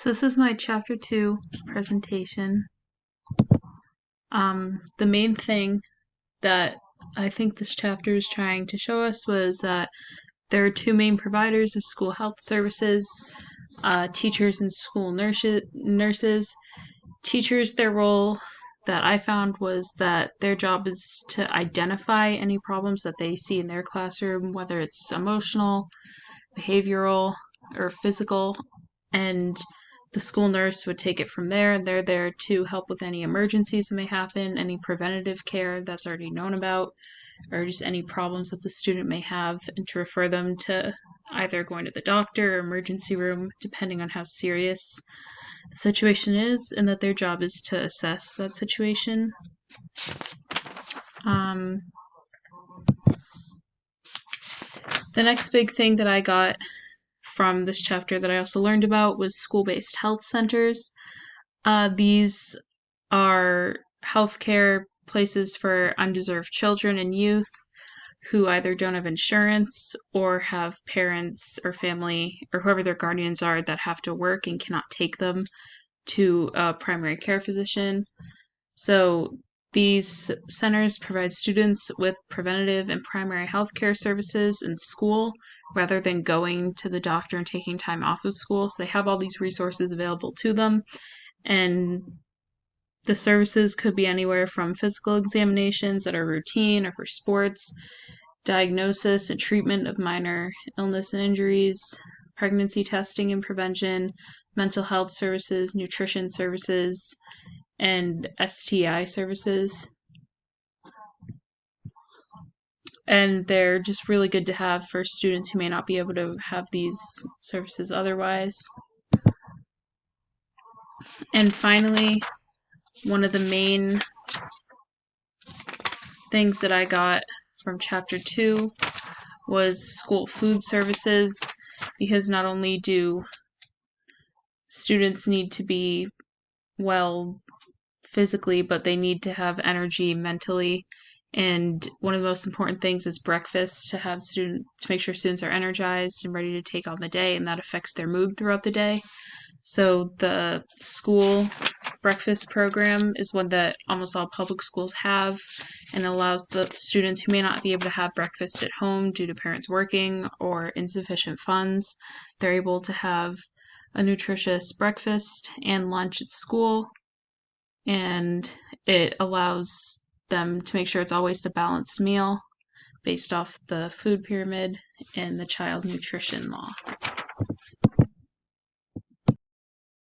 So this is my chapter 2 presentation. The main thing that I think this chapter is trying to show us was that there are two main providers of school health services, teachers and school nurses. Teachers, their role that I found was that their job is to identify any problems that they see in their classroom, whether it's emotional, behavioral, or physical, and the school nurse would take it from there, and they're there to help with any emergencies that may happen, any preventative care that's already known about, or just any problems that the student may have, and to refer them to either going to the doctor or emergency room, depending on how serious the situation is, and that their job is to assess that situation. The next big thing that I got from this chapter that I also learned about was school-based health centers. These are healthcare places for undeserved children and youth who either don't have insurance or have parents or family or whoever their guardians are that have to work and cannot take them to a primary care physician. So these centers provide students with preventative and primary health care services in school rather than going to the doctor and taking time off of school. So they have all these resources available to them, and the services could be anywhere from physical examinations that are routine or for sports, diagnosis and treatment of minor illness and injuries, pregnancy testing and prevention, mental health services, nutrition services, and STI services. And they're just really good to have for students who may not be able to have these services otherwise. And finally, one of the main things that I got from chapter 2 was school food services, because not only do students need to be well physically, but they need to have energy mentally. And one of the most important things is breakfast, to make sure students are energized and ready to take on the day, and that affects their mood throughout the day. So the school breakfast program is one that almost all public schools have, and allows the students who may not be able to have breakfast at home due to parents working or insufficient funds, they're able to have a nutritious breakfast and lunch at school, and it allows them to make sure it's always a balanced meal based off the food pyramid and the child nutrition law.